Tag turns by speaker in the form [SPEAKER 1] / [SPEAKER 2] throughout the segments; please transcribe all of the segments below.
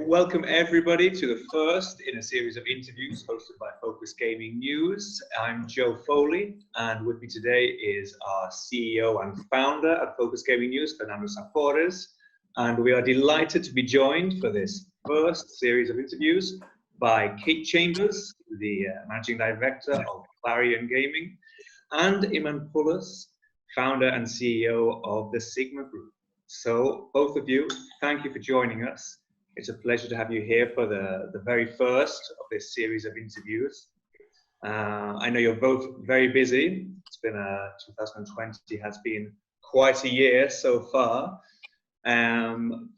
[SPEAKER 1] Welcome everybody to the first in a series of interviews hosted by Focus Gaming News. I'm Joe Foley, and with me today is our CEO and founder at Focus Gaming News, Fernando Sapores, and we are delighted to be joined for this first series of interviews by Kate Chambers, the Managing Director of Clarion Gaming, and Eman Pulis, founder and CEO of the SiGMA Group. So both of you, thank you for joining us. It's a pleasure to have you here for the very first of this series of interviews. I know you're both very busy. It's been 2020 has been quite a year so far.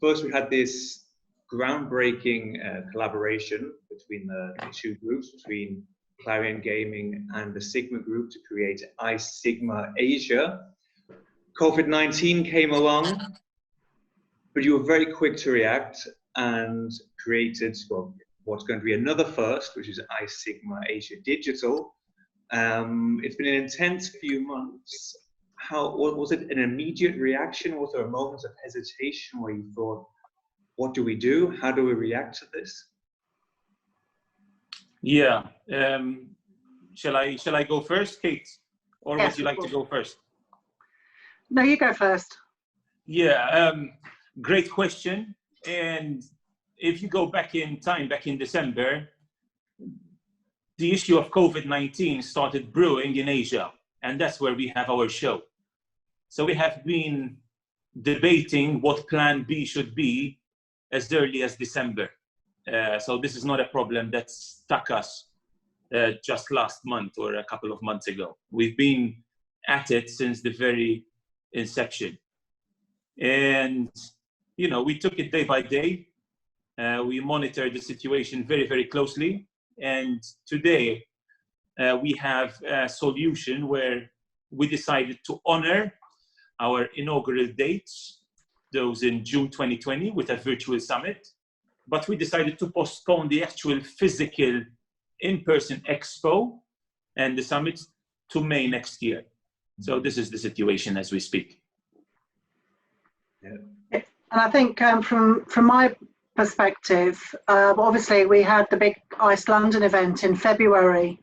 [SPEAKER 1] First, we had this groundbreaking collaboration between the two groups, between Clarion Gaming and the SiGMA Group, to create ICE SiGMA Asia. COVID-19 came along, but you were very quick to react and created, well, what's going to be another first, which is ICE SiGMA Asia Digital. It's been an intense few months. Was it an immediate reaction? Was there a moment of hesitation where you thought, what do we do? How do we react to this?
[SPEAKER 2] Yeah. Shall I go first, Kate? Or yes, would you like to go first?
[SPEAKER 3] No, you go first.
[SPEAKER 2] Yeah, great question. And if you go back in time, back in December, the issue of COVID-19 started brewing in Asia, and that's where we have our show. So we have been debating what plan B should be as early as December. So this is not a problem that stuck us just last month or a couple of months ago. We've been at it since the very inception. And you know, we took it day by day. We monitored the situation very, very closely. And today we have a solution where we decided to honor our inaugural dates, those in June 2020 with a virtual summit. But we decided to postpone the actual physical in-person expo and the summit to May next year. So this is the situation as we speak.
[SPEAKER 1] Yeah.
[SPEAKER 3] And I think from my perspective, obviously we had the big ICE London event in February.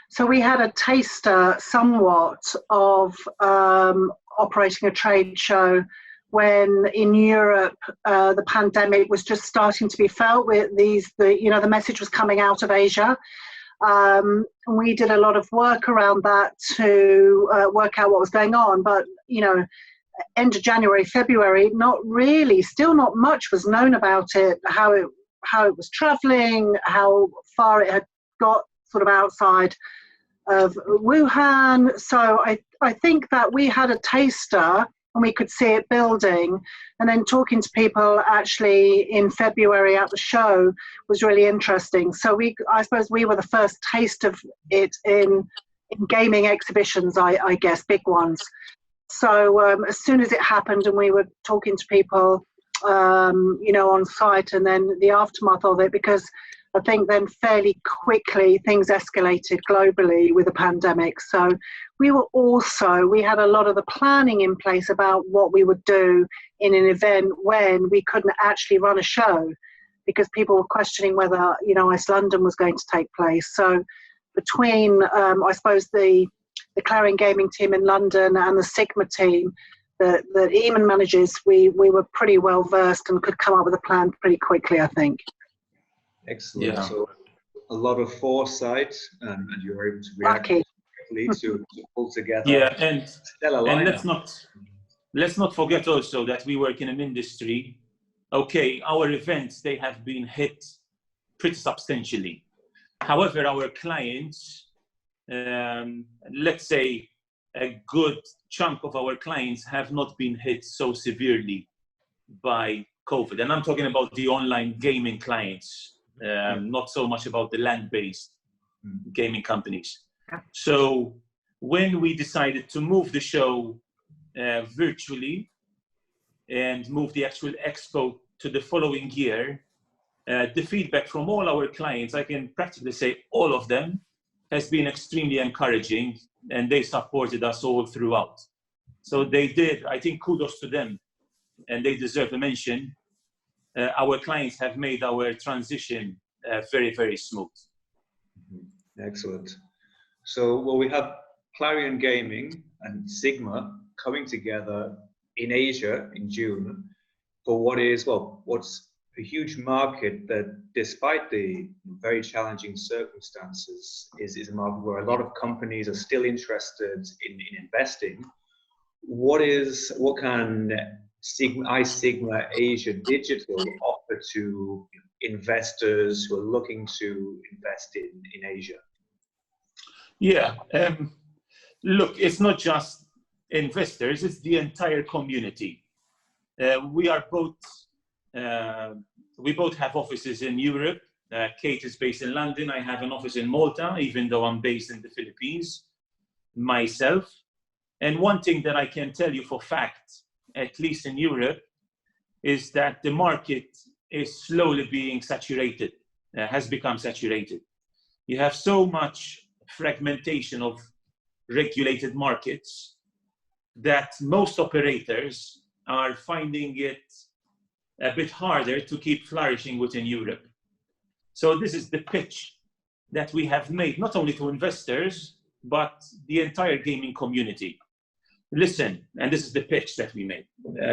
[SPEAKER 3] So we had a taster somewhat of operating a trade show when in Europe the pandemic was just starting to be felt. With the message was coming out of Asia. We did a lot of work around that to work out what was going on. But, you know, end of January, February, still not much was known about it, how it was traveling, how far it had got sort of outside of Wuhan. So I think that we had a taster and we could see it building, and then talking to people actually in February at the show was really interesting. So I suppose we were the first taste of it in gaming exhibitions, I guess, big ones. So as soon as it happened and we were talking to people, you know, on site, and then the aftermath of it, because I think then fairly quickly things escalated globally with the pandemic. So we had a lot of the planning in place about what we would do in an event when we couldn't actually run a show, because people were questioning whether, you know, ICE London was going to take place. So between, I suppose, the Clarion Gaming team in London and the SiGMA team that Eman manages, we were pretty well versed and could come up with a plan pretty quickly, I think.
[SPEAKER 1] Excellent.
[SPEAKER 2] Yeah.
[SPEAKER 1] So a lot of foresight, and you were able to react quickly to pull together.
[SPEAKER 2] Yeah, and let's not forget also that we work in an industry. Okay, our events, they have been hit pretty substantially. However, our clients, let's say a good chunk of our clients have not been hit so severely by COVID. And I'm talking about the online gaming clients, not so much about the land-based gaming companies. So when we decided to move the show virtually and move the actual expo to the following year, the feedback from all our clients, I can practically say all of them, has been extremely encouraging, and they supported us all throughout. So they did, I think, kudos to them, and they deserve a mention. our clients have made our transition very, very smooth.
[SPEAKER 1] Excellent. So, well, we have Clarion Gaming and SiGMA coming together in Asia in June for what's a huge market that, despite the very challenging circumstances, is a market where a lot of companies are still interested in investing. What can ICE SiGMA Asia Digital offer to investors who are looking to invest in Asia?
[SPEAKER 2] Yeah, look, it's not just investors, it's the entire community. We both have offices in Europe. Kate is based in London. I have an office in Malta, even though I'm based in the Philippines myself. And one thing that I can tell you for fact, at least in Europe, is that the market is slowly being saturated, has become saturated. You have so much fragmentation of regulated markets that most operators are finding it a bit harder to keep flourishing within Europe. So this is the pitch that we have made, not only to investors, but the entire gaming community. Listen, and this is the pitch that we made.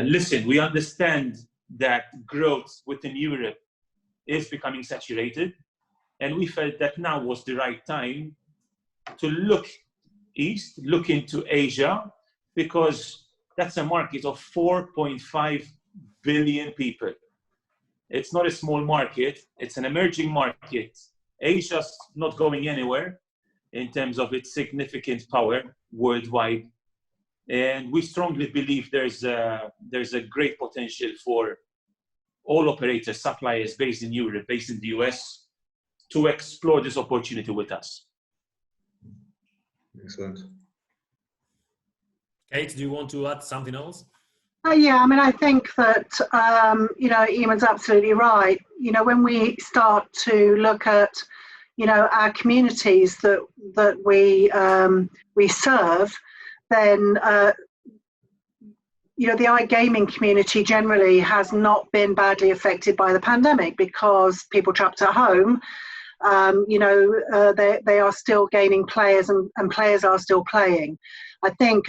[SPEAKER 2] Listen, we understand that growth within Europe is becoming saturated, and we felt that now was the right time to look east, look into Asia, because that's a market of 4.5 billion people. It's not a small market, it's an emerging market. Asia's not going anywhere in terms of its significant power worldwide. And we strongly believe there's a great potential for all operators, suppliers based in Europe, based in the US, to explore this opportunity with us.
[SPEAKER 1] Excellent.
[SPEAKER 4] Kate, do you want to add something else?
[SPEAKER 3] Yeah, I mean, I think that, Eman's absolutely right. When we start to look at, our communities that we serve, then, the iGaming community generally has not been badly affected by the pandemic because people trapped at home, they are still gaining players and players are still playing. I think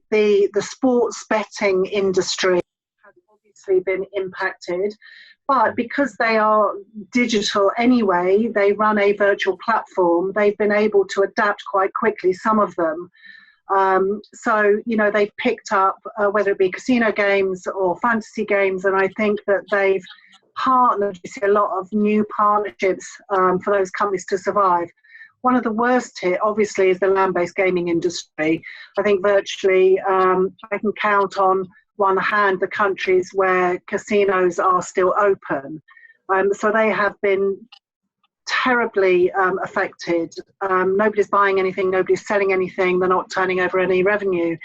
[SPEAKER 3] the sports betting industry has obviously been impacted, but because they are digital anyway, they run a virtual platform, they've been able to adapt quite quickly, some of them. So, they've picked up, whether it be casino games or fantasy games, and I think that they've partnered, you see a lot of new partnerships for those companies to survive. One of the worst hit, obviously, is the land-based gaming industry. I think virtually I can count on one hand the countries where casinos are still open. So they have been terribly affected. Nobody's buying anything, nobody's selling anything, they're not turning over any revenue.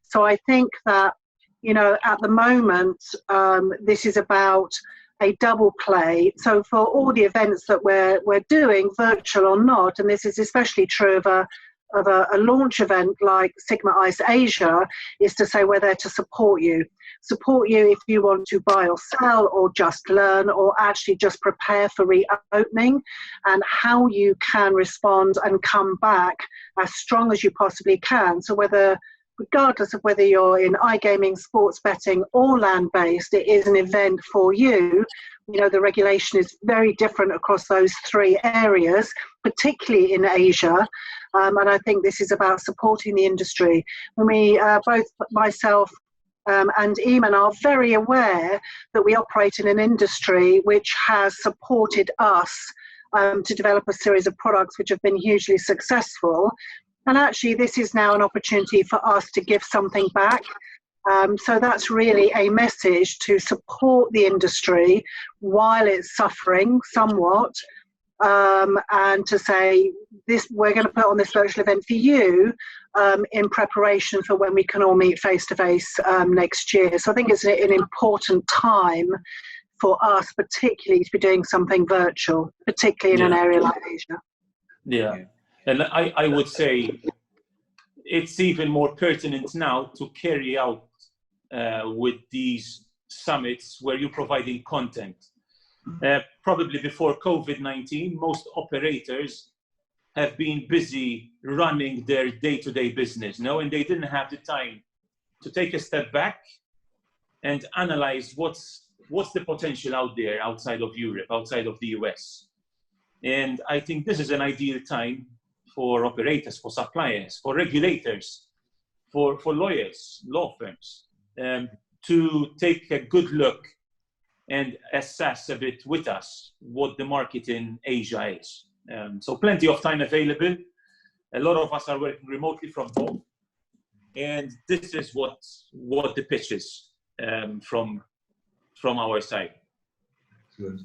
[SPEAKER 3] So I think that, at the moment, this is about a double play. So for all the events that we're doing, virtual or not, and this is especially true of a launch event like SiGMA ICE Asia, is to say we're there to support you if you want to buy or sell or just learn or actually just prepare for reopening, and how you can respond and come back as strong as you possibly can. So regardless of whether you're in iGaming, sports betting or land-based, it is an event for you. The regulation is very different across those three areas, particularly in Asia. And I think this is about supporting the industry. When we, both myself and Eman, are very aware that we operate in an industry which has supported us to develop a series of products which have been hugely successful. And actually, this is now an opportunity for us to give something back. So that's really a message to support the industry while it's suffering somewhat, and to say, we're going to put on this virtual event for you in preparation for when we can all meet face-to-face next year. So I think it's an important time for us, particularly, to be doing something virtual, particularly in an area like Asia.
[SPEAKER 2] Yeah. And I would say it's even more pertinent now to carry out with these summits where you're providing content. Probably before COVID-19, most operators have been busy running their day-to-day business, and they didn't have the time to take a step back and analyze what's the potential out there outside of Europe, outside of the US. And I think this is an ideal time for operators, for suppliers, for regulators, for lawyers, law firms, to take a good look and assess a bit with us what the market in Asia is. So plenty of time available. A lot of us are working remotely from home. And this is what the pitch is from our side.
[SPEAKER 1] Good.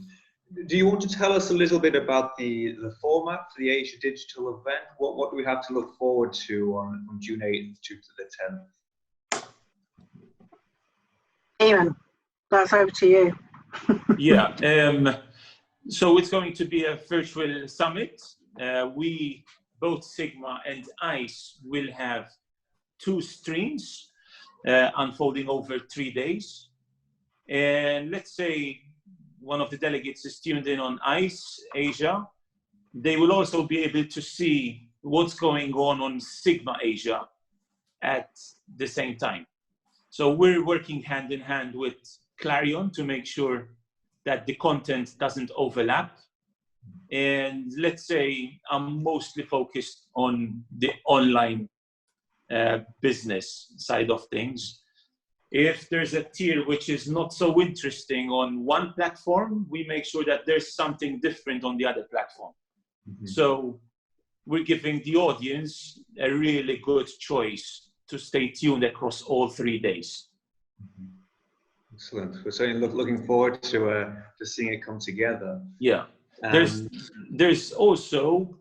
[SPEAKER 1] Do you want to tell us a little bit about the format for the Asia Digital event? What do we have to look forward to on June 8th to the 10th?
[SPEAKER 3] Eman, that's over to you.
[SPEAKER 2] Yeah, so it's going to be a virtual summit. We, both SiGMA and ICE, will have 2 streams unfolding over 3 days. And let's say one of the delegates is tuned in on ICE Asia. They will also be able to see what's going on SiGMA Asia at the same time. So we're working hand in hand with Clarion to make sure that the content doesn't overlap. And let's say I'm mostly focused on the online business side of things. If there's a tier which is not so interesting on one platform, we make sure that there's something different on the other platform. Mm-hmm. So we're giving the audience a really good choice to stay tuned across all 3 days.
[SPEAKER 1] Mm-hmm. Excellent. We're certainly looking forward to seeing it come together.
[SPEAKER 2] Yeah. There's also,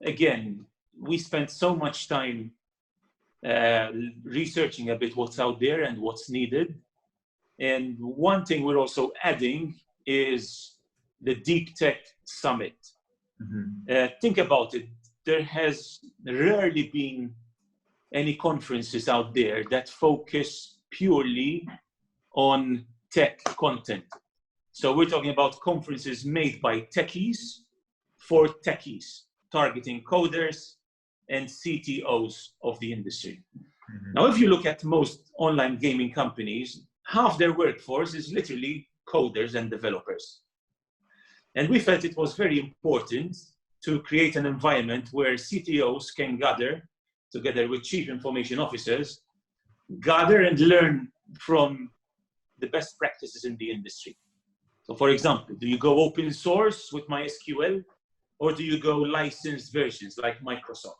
[SPEAKER 2] again, we spent so much time researching a bit what's out there and what's needed. And one thing we're also adding is the Deep Tech Summit. Mm-hmm. Think about it. There has rarely been any conferences out there that focus purely on tech content. So we're talking about conferences made by techies for techies, targeting coders and CTOs of the industry. Mm-hmm. Now, if you look at most online gaming companies, half their workforce is literally coders and developers. And we felt it was very important to create an environment where CTOs can gather together with chief information officers, gather and learn from the best practices in the industry. So for example, do you go open source with MySQL, or do you go licensed versions like Microsoft?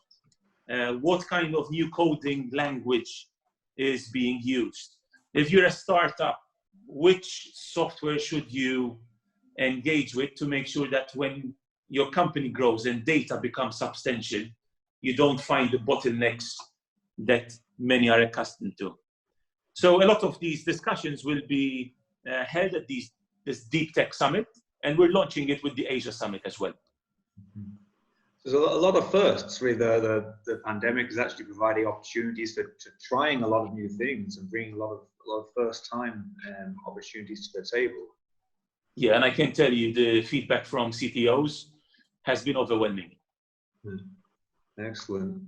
[SPEAKER 2] What kind of new coding language is being used? If you're a startup, which software should you engage with to make sure that when your company grows and data becomes substantial, you don't find the bottlenecks that many are accustomed to? So a lot of these discussions will be held at this Deep Tech Summit, and we're launching it with the Asia Summit as well.
[SPEAKER 1] Mm-hmm. There's a lot of firsts with the pandemic is actually providing opportunities to trying a lot of new things and bringing a lot of first-time opportunities to the table.
[SPEAKER 2] Yeah, and I can tell you the feedback from CTOs has been overwhelming.
[SPEAKER 1] Excellent.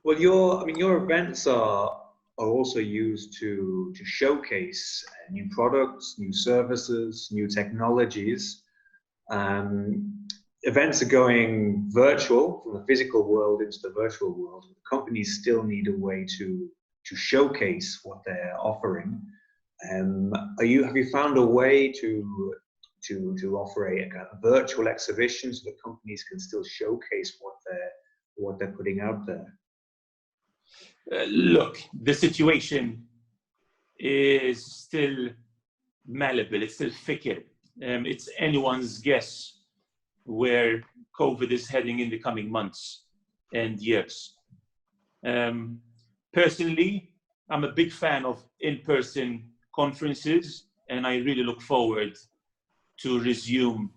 [SPEAKER 1] Well, your events are also used to showcase new products, new services, new technologies. Events are going virtual from the physical world into the virtual world. Companies still need a way to showcase what they're offering. Have you found a way to offer a kind of virtual exhibition so that companies can still showcase what they're putting out there?
[SPEAKER 2] Look, the situation is still malleable, it's still fickle. It's anyone's guess where COVID is heading in the coming months and years. Personally, I'm a big fan of in-person conferences, and I really look forward to resume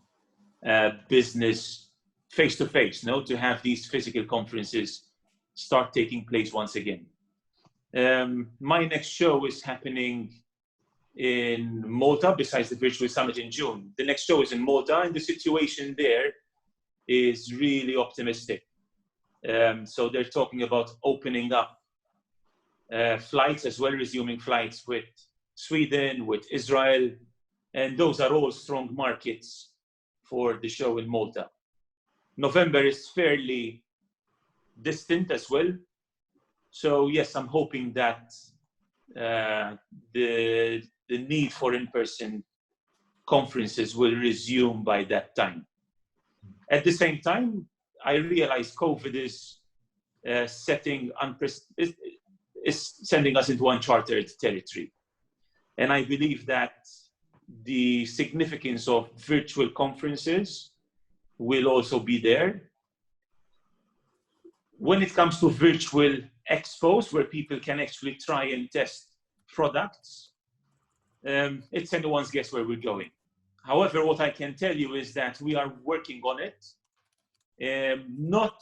[SPEAKER 2] business face-to-face, to have these physical conferences start taking place once again. My next show is happening in Malta, besides the virtual summit in June. The next show is in Malta, and the situation there is really optimistic. So they're talking about opening up flights as well, resuming flights with Sweden, with Israel, and those are all strong markets for the show in Malta. November is fairly distant as well. So yes, I'm hoping that the need for in-person conferences will resume by that time. At the same time, I realize COVID is sending us into uncharted territory. And I believe that the significance of virtual conferences will also be there. When it comes to virtual expos, where people can actually try and test products, it's anyone's guess where we're going. However, what I can tell you is that we are working on it, not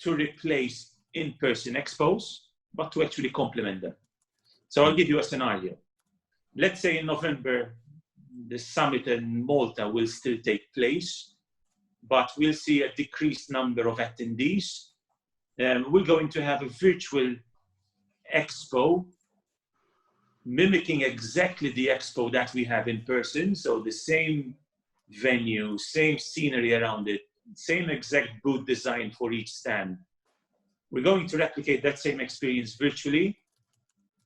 [SPEAKER 2] to replace in-person expos, but to actually complement them. So I'll give you a scenario. Let's say in November, the summit in Malta will still take place, but we'll see a decreased number of attendees. We're going to have a virtual expo mimicking exactly the expo that we have in person. So the same venue, same scenery around it, same exact booth design for each stand. We're going to replicate that same experience virtually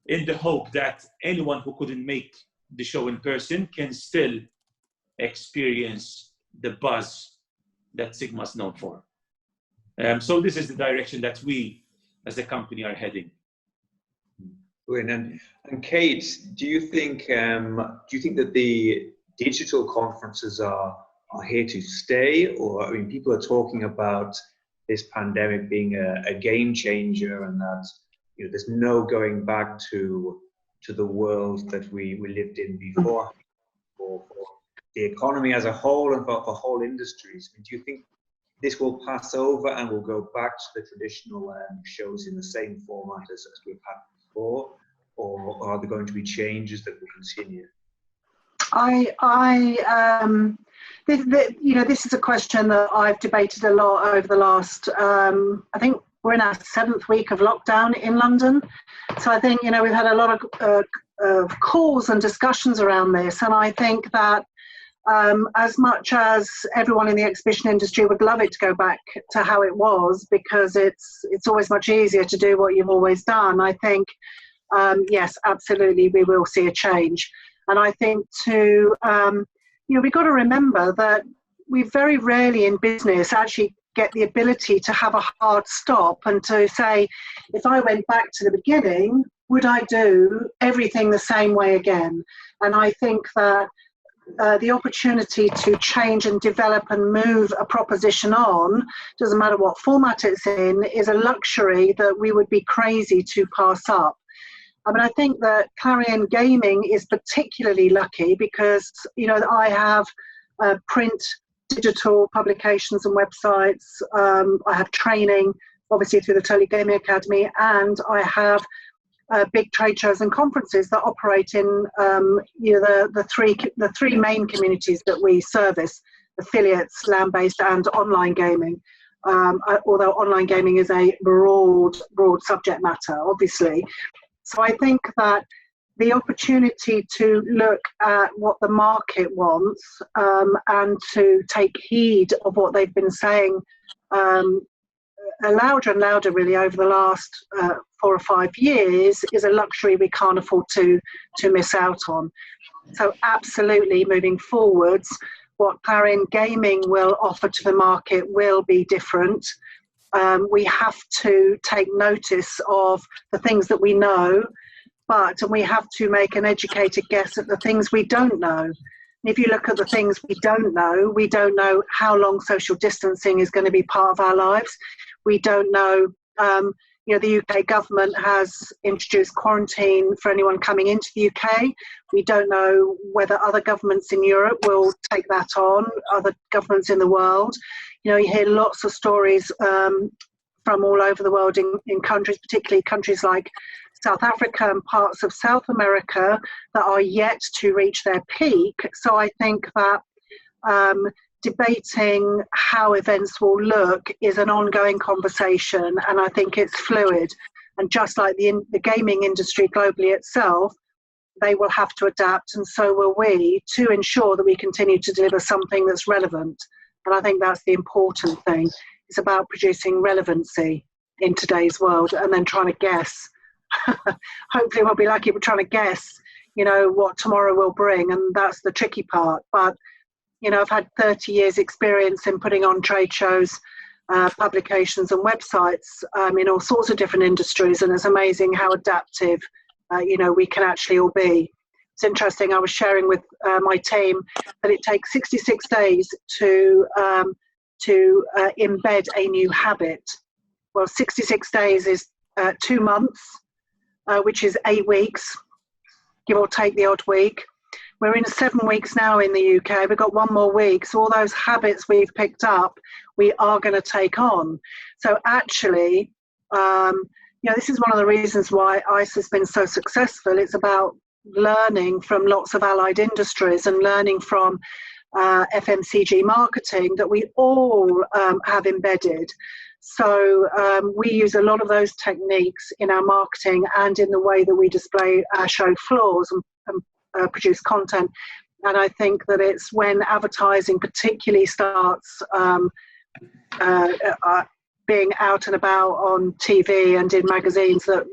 [SPEAKER 2] in the hope that anyone who couldn't make the show in person can still experience the buzz that SiGMA is known for. So this is the direction that we as a company are heading.
[SPEAKER 1] And Kate, do you think that the digital conferences are here to stay? Or, I mean, people are talking about this pandemic being a game changer, and that, you know, there's no going back to the world that we lived in before, for the economy as a whole and for whole industries. I mean, do you think this will pass over and we'll go back to the traditional shows in the same format as we've had before, or are there going to be changes that will continue?
[SPEAKER 3] This is a question that I've debated a lot over the last, I think we're in our 7th week of lockdown in London. So I think, we've had a lot of calls and discussions around this. And I think that as much as everyone in the exhibition industry would love it to go back to how it was, because it's always much easier to do what you've always done, I think, yes, absolutely, we will see a change. And I think we've got to remember that we very rarely in business actually get the ability to have a hard stop and to say, if I went back to the beginning, would I do everything the same way again? And I think that the opportunity to change and develop and move a proposition on, doesn't matter what format it's in, is a luxury that we would be crazy to pass up. I mean, I think that Clarion Gaming is particularly lucky because, I have print, digital publications and websites. I have training, obviously, through the Totally Gaming Academy, and I have big trade shows and conferences that operate in the three main communities that we service: affiliates, land-based, and online gaming. Although online gaming is a broad subject matter, obviously. So I think that the opportunity to look at what the market wants and to take heed of what they've been saying louder and louder really over the last 4 or 5 years is a luxury we can't afford to miss out on. So absolutely, moving forwards, what Clarion Gaming will offer to the market will be different. We have to take notice of the things that we know, but we have to make an educated guess at the things we don't know. And if you look at the things we don't know how long social distancing is going to be part of our lives. We don't know, the UK government has introduced quarantine for anyone coming into the UK. We don't know whether other governments in Europe will take that on, other governments in the world. You hear lots of stories from all over the world in countries, particularly countries like South Africa and parts of South America that are yet to reach their peak. So I think that debating how events will look is an ongoing conversation, and I think it's fluid. And just like the gaming industry globally itself, they will have to adapt, and so will we, to ensure that we continue to deliver something that's relevant. And I think that's the important thing. It's about producing relevancy in today's world and then trying to guess. Hopefully we'll be lucky. We're trying to guess, what tomorrow will bring, and that's the tricky part. But, I've had 30 years experience in putting on trade shows, publications and websites in all sorts of different industries, and it's amazing how adaptive, we can actually all be. It's interesting, I was sharing with my team that it takes 66 days to embed a new habit. Well, 66 days is 2 months, which is 8 weeks, give or take the odd week. We're in 7 weeks now in the UK. We've got 1 more week. So all those habits we've picked up, we are going to take on. So actually, this is one of the reasons why ICE has been so successful. It's about learning from lots of allied industries and learning from FMCG marketing that we all have embedded. So we use a lot of those techniques in our marketing and in the way that we display our show floors and produce content. And I think that it's when advertising particularly starts being out and about on TV and in magazines that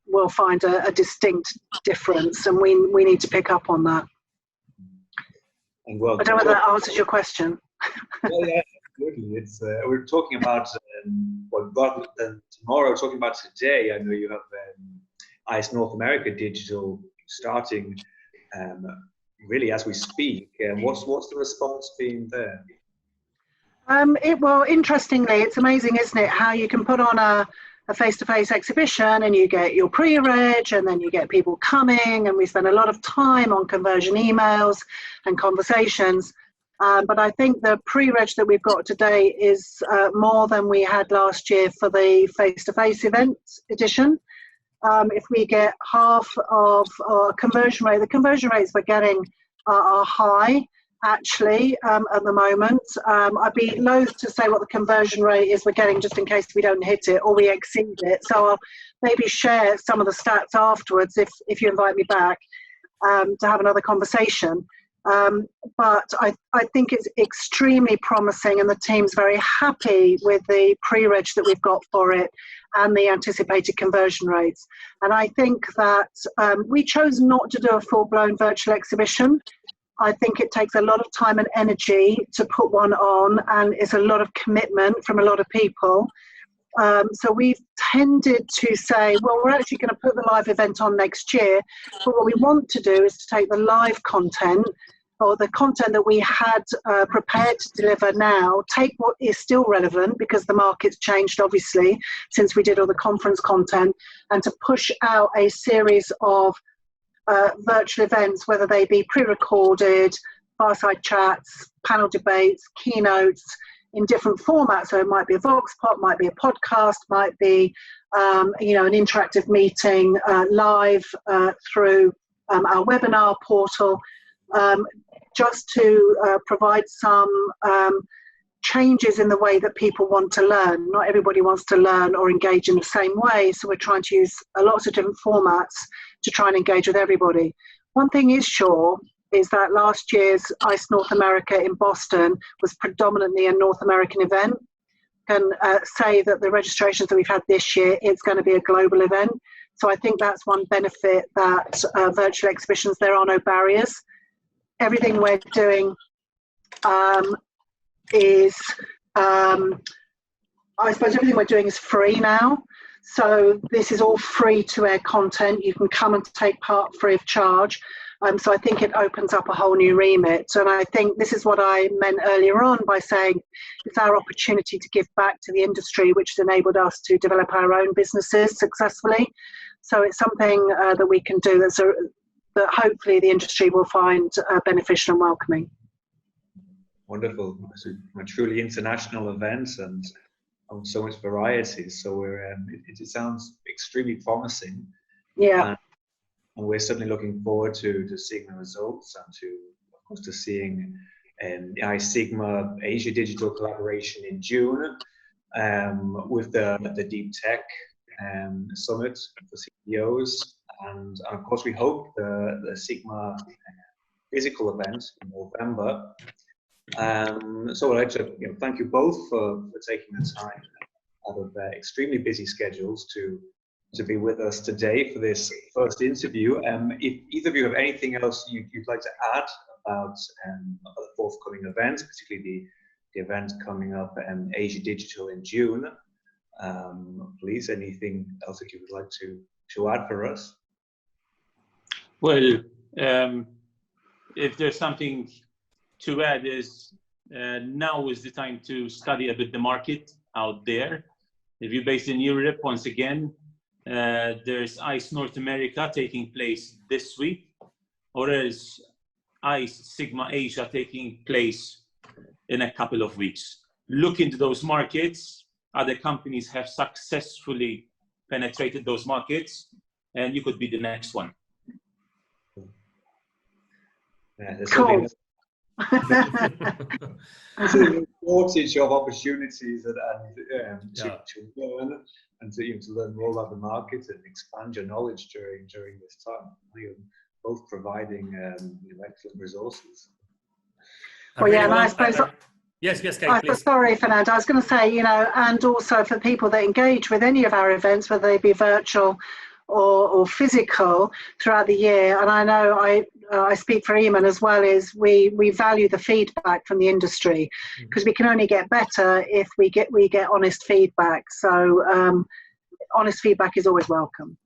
[SPEAKER 3] we'll find a distinct difference, and we need to pick up on that.
[SPEAKER 1] And well,
[SPEAKER 3] I don't know whether that answers your question.
[SPEAKER 1] Well, yeah, absolutely. We're talking about rather than tomorrow, talking about today. I know you have ICE North America Digital starting really as we speak. What's the response been there?
[SPEAKER 3] Well, interestingly, it's amazing, isn't it, how you can put on a face-to-face exhibition and you get your pre-reg and then you get people coming, and we spend a lot of time on conversion emails and conversations. But I think the pre-reg that we've got today is more than we had last year for the face-to-face event edition. If we get half of our conversion rate, the conversion rates we're getting are high, actually, at the moment. I'd be loath to say what the conversion rate is we're getting just in case we don't hit it or we exceed it. So I'll maybe share some of the stats afterwards if you invite me back to have another conversation. But I think it's extremely promising, and the team's very happy with the pre-reg that we've got for it and the anticipated conversion rates. And I think that we chose not to do a full-blown virtual exhibition. I think it takes a lot of time and energy to put one on, and it's a lot of commitment from a lot of people. So we've tended to say, well, we're actually going to put the live event on next year, but what we want to do is to take the live content, or the content that we had prepared to deliver now, take what is still relevant, because the market's changed obviously since we did all the conference content, and to push out a series of virtual events, whether they be pre-recorded, fireside chats, panel debates, keynotes, in different formats. So it might be a vox pop, might be a podcast, might be an interactive meeting live through our webinar portal, just to provide some changes in the way that people want to learn. Not everybody wants to learn or engage in the same way, so we're trying to use lots of different formats to try and engage with everybody. One thing is sure is that last year's ICE North America in Boston was predominantly a North American event. Can say that the registrations that we've had this year, it's going to be a global event. So I think that's one benefit that virtual exhibitions, there are no barriers. Everything we're doing is, I suppose everything we're doing is free now. So this is all free to air content. You can come and take part free of charge. So I think it opens up a whole new remit. And I think this is what I meant earlier on by saying it's our opportunity to give back to the industry, which has enabled us to develop our own businesses successfully. So it's something that we can do that hopefully the industry will find beneficial and welcoming.
[SPEAKER 1] Wonderful. A truly international events and so much variety. So it sounds extremely promising.
[SPEAKER 3] Yeah.
[SPEAKER 1] And we're certainly looking forward to seeing the results and of course, to seeing the ICE SiGMA Asia Digital collaboration in June with the Deep Tech Summit for CEOs. And of course, we hope the SiGMA physical event in November. So I'd like to thank you both for taking the time out of extremely busy schedules to be with us today for this first interview. If either of you have anything else you'd like to add about the forthcoming events, particularly the event coming up Asia Digital in June, please, anything else that you would like to add for us?
[SPEAKER 2] Well, if there's something to add is now is the time to study a bit the market out there. If you're based in Europe, once again, there's ICE North America taking place this week, or is ICE SiGMA Asia taking place in a couple of weeks. Look into those markets. Other companies have successfully penetrated those markets, and you could be the next one.
[SPEAKER 1] Yeah, there's
[SPEAKER 3] Cool.
[SPEAKER 1] a shortage of opportunities to learn and to learn more about the market and expand your knowledge during this time. You're both providing excellent resources.
[SPEAKER 3] Well, yeah, and I suppose.
[SPEAKER 4] Yes, Kate, please.
[SPEAKER 3] Sorry, Fernando. I was going to say, and also for people that engage with any of our events, whether they be virtual or physical throughout the year, and I know I speak for Eman as well, is we value the feedback from the industry, because we can only get better if we get honest feedback. So honest feedback is always welcome.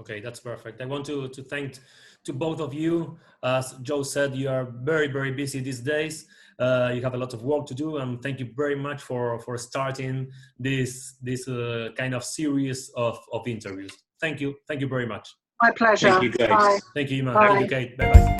[SPEAKER 4] Okay, that's perfect. I want to thank to both of you. As Joe said, you are very, very busy these days. You have a lot of work to do, and thank you very much for starting this kind of series of interviews. Thank you very much.
[SPEAKER 3] My pleasure.
[SPEAKER 2] Thank you, guys.
[SPEAKER 3] Bye.
[SPEAKER 4] Thank you, Eman.
[SPEAKER 3] Bye.
[SPEAKER 4] Thank you, Kate. Bye-bye.